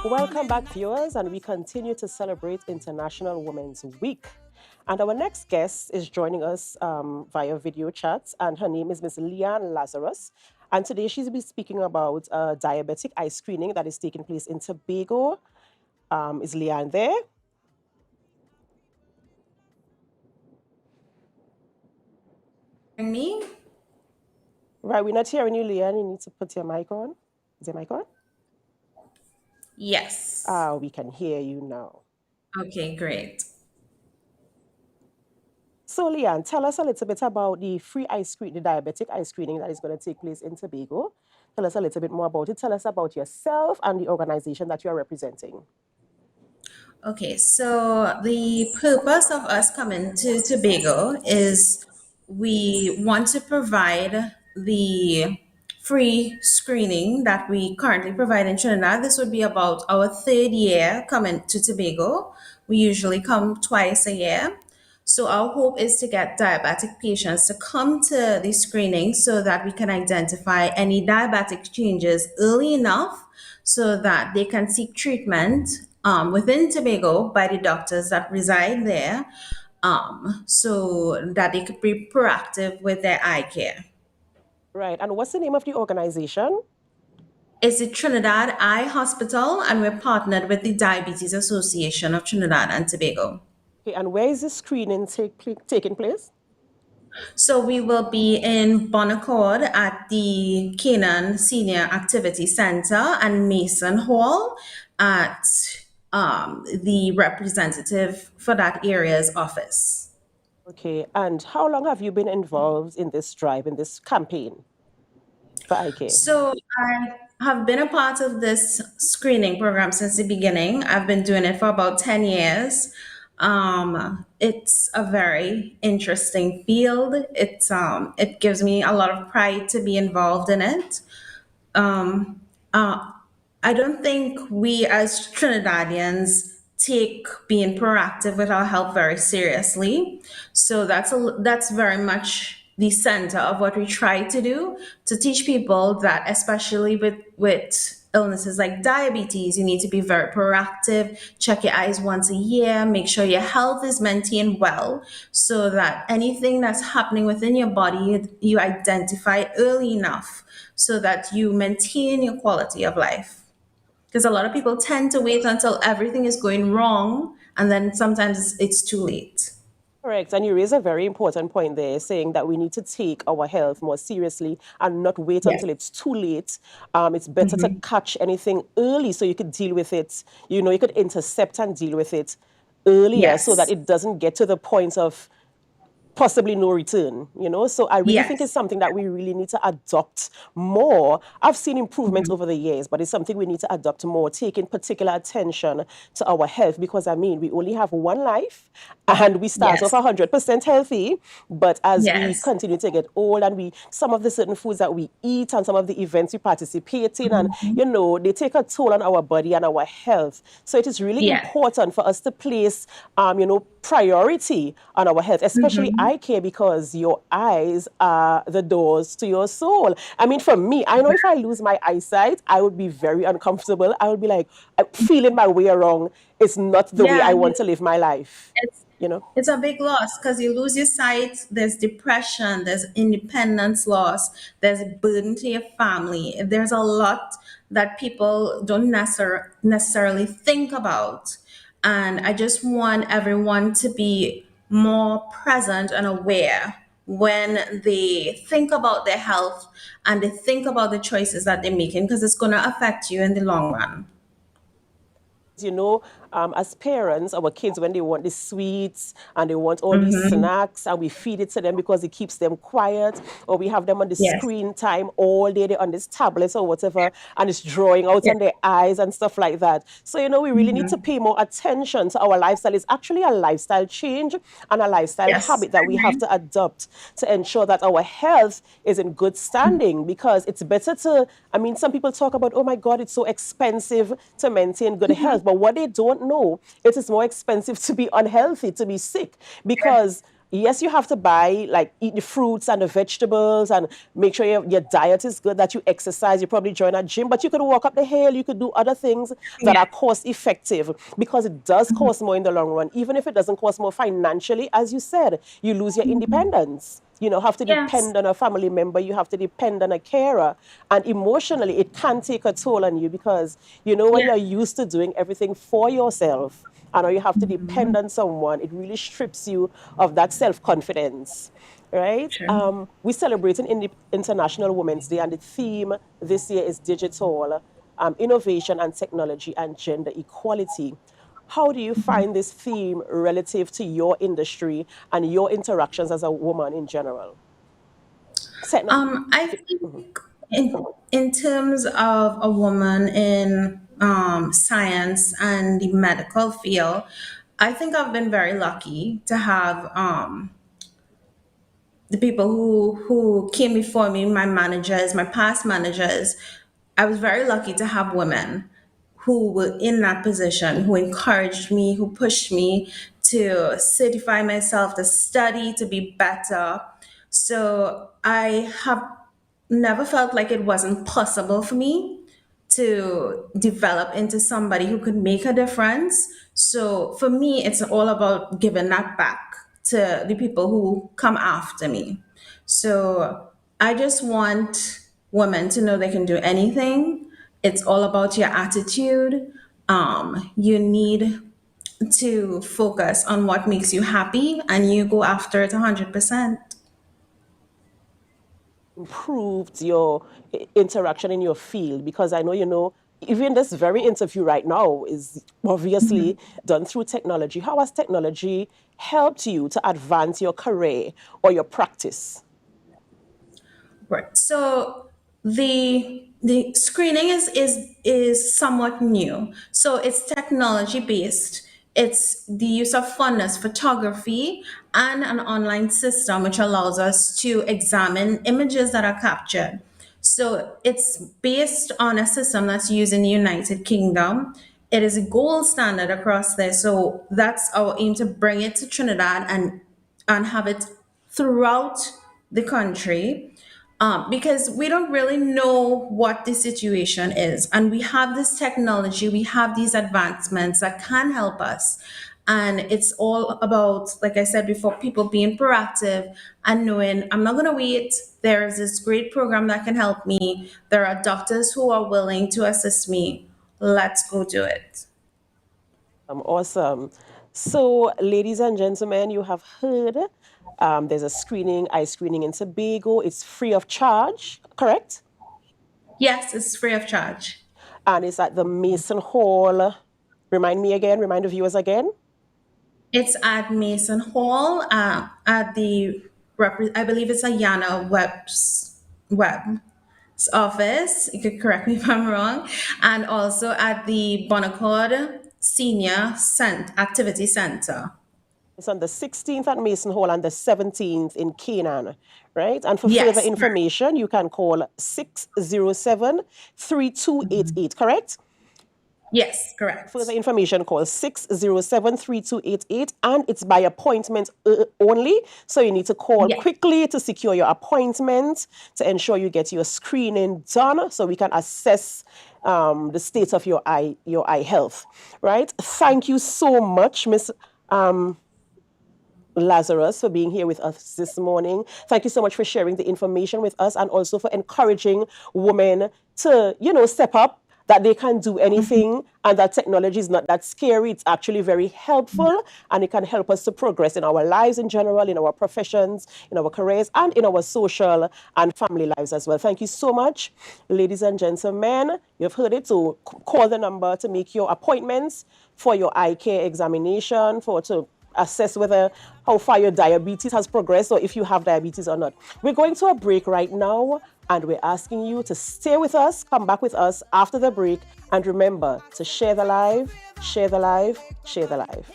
Welcome back, viewers, and we continue to celebrate International Women's Week. And our next guest is joining us via video chat, and her name is Miss Leanne Lazarus. And today she's be speaking about diabetic eye screening that is taking place in Tobago. Is Leanne there? Me? Right, we're not hearing you, Leanne. You need to put your mic on. Is your mic on? Yes. We can hear you now. Okay, great. So, Leanne, tell us a little bit about the free eye screen, the diabetic eye screening that is going to take place in Tobago. Tell us a little bit more about it. Tell us about yourself and the organization that you are representing. Okay, so the purpose of us coming to Tobago is we want to provide the free screening that we currently provide in Trinidad. This would be about our third year coming to Tobago. We usually come twice a year. So our hope is to get diabetic patients to come to the screening so that we can identify any diabetic changes early enough so that they can seek treatment within Tobago by the doctors that reside there, so that they could be proactive with their eye care. Right. And what's the name of the organization? It's the Trinidad Eye Hospital, and we're partnered with the Diabetes Association of Trinidad and Tobago. Okay. And where is the screening taking place? So we will be in Bon Accord at the Canaan Senior Activity Center and Mason Hall at the representative for that area's office. Okay. And how long have you been involved in this drive, in this campaign for eye care? So I have been a part of this screening program since the beginning. I've been doing it for about 10 years. It's a very interesting field. It gives me a lot of pride to be involved in it. Um, uh, I don't think we as Trinidadians take being proactive with our health very seriously. So that's very much the center of what we try to do to teach people that, especially with illnesses like diabetes, you need to be very proactive, check your eyes once a year, make sure your health is maintained well so that anything that's happening within your body, you identify early enough so that you maintain your quality of life. Because a lot of people tend to wait until everything is going wrong, and then sometimes it's too late. Correct. And you raise a very important point there, saying that we need to take our health more seriously and not wait Yes. until it's too late. It's better to Mhm. catch anything early so you could deal with it. You could intercept and deal with it earlier so that Yes. it doesn't get to the point of possibly no return. So I really think it's Yes. something that we really need to adopt more. I've seen improvements Mhm. over the years, but it's something we need to adopt more, taking particular attention to our health, because I mean, we only have one life and we start off Yes. 100% healthy, but as we Yes. continue to get old and some of the certain foods that we eat and some of the events we participate in, and Mhm. they take a toll on our body and our health. So it is really Yes. important for us to place priority on our health, especially Mhm. eye care, because your eyes are the doors to your soul. I mean, for me, I know if I lose my eyesight, I would be very uncomfortable. I would be like, I'm feeling my way around. It's not the way Yeah, I want to live my life, it's you know? it's a big loss because you lose your sight. There's depression. There's independence loss. There's a burden to your family. There's a lot that people don't necessarily think about. And I just want everyone to be more present and aware when they think about their health and they think about the choices that they're making because it's going to affect you in the long run. you know, as parents, our kids, when they want the sweets and they want all these Hmm. snacks, and we feed it to them because it keeps them quiet, or we have them on the Yes. screen time all day, they're on this tablets or whatever, and it's drawing out Yes. on their eyes and stuff like that. So, we really need to Hmm. pay more attention to our lifestyle. It's actually a lifestyle change and a lifestyle Yes. habit that we have to adopt to ensure that our health is in good standing, because it's better to, I mean, some people talk about, oh my God, it's so expensive to maintain good health. But what they don't know, it is more expensive to be unhealthy, to be sick, Yes. because yes, you have to buy, like, eat the fruits and the vegetables and make sure your diet is good, that you exercise, you probably join a gym, but you could walk up the hill, you could do other things that Yeah. are cost effective, because it does cost more in the long run. Even if it doesn't cost more financially, as you said, you lose your independence. You know, have to Yes. depend on a family member, you have to depend on a carer. And emotionally, it can take a toll on you, because, you know, when Yeah. you're used to doing everything for yourself, and or you have to depend on someone, it really strips you of that self-confidence, right? True. We're celebrating International Women's Day, and the theme this year is digital, innovation and technology and gender equality. How do you find this theme relative to your industry and your interactions as a woman in general? Techno- I think in terms of a woman in science and the medical field, I think I've been very lucky to have the people who came before me, my managers, my past managers. I was very lucky to have women who were in that position, who encouraged me, who pushed me to certify myself, to study, to be better. So I have never felt like it wasn't possible for me to develop into somebody who could make a difference. So for me, it's all about giving that back to the people who come after me. So I just want women to know they can do anything. It's all about your attitude. You need to focus on what makes you happy and you go after it 100%. Improved your interaction in your field? Because I know, you know, even this very interview right now is obviously done through technology. How has technology helped you to advance your career or your practice? Right. So the screening is somewhat new. So it's technology based. It's the use of fundus photography and an online system which allows us to examine images that are captured. So it's based on a system that's used in the United Kingdom. It is a gold standard across there. So that's our aim, to bring it to Trinidad and have it throughout the country, because we don't really know what the situation is. And we have this technology, we have these advancements that can help us. And it's all about, like I said before, people being proactive and knowing I'm not going to wait. There's this great program that can help me. There are doctors who are willing to assist me. Let's go do it. Awesome. So, ladies and gentlemen, you have heard, there's a screening, eye screening in Tobago. It's free of charge, correct? Yes, it's free of charge. And it's at the Mason Hall. Remind me again, remind the viewers again. It's at Mason Hall, at the I believe it's a Yana Web's office. You could correct me if I'm wrong, and also at the Bonaccord Senior Activity Center. It's on the 16th at Mason Hall and the 17th in Canaan, right? And for further Yes, correct. information, you can call 607-3288, correct? Yes, correct. Further information, call 607-3288, and it's by appointment only. So you need to call Yes. quickly to secure your appointment, to ensure you get your screening done, so we can assess the state of your eye health, right? Thank you so much, Miss Lazarus, for being here with us this morning. Thank you so much for sharing the information with us, and also for encouraging women to, you know, step up, that they can do anything, and that technology is not that scary. It's actually very helpful, and it can help us to progress in our lives in general, in our professions, in our careers, and in our social and family lives as well. Thank you so much, ladies and gentlemen. You've heard it. So call the number to make your appointments for your eye care examination, for to assess whether how far your diabetes has progressed, or if you have diabetes or not. We're going to a break right now, and we're asking you to stay with us, come back with us after the break, and remember to share the live, share the live, share the live.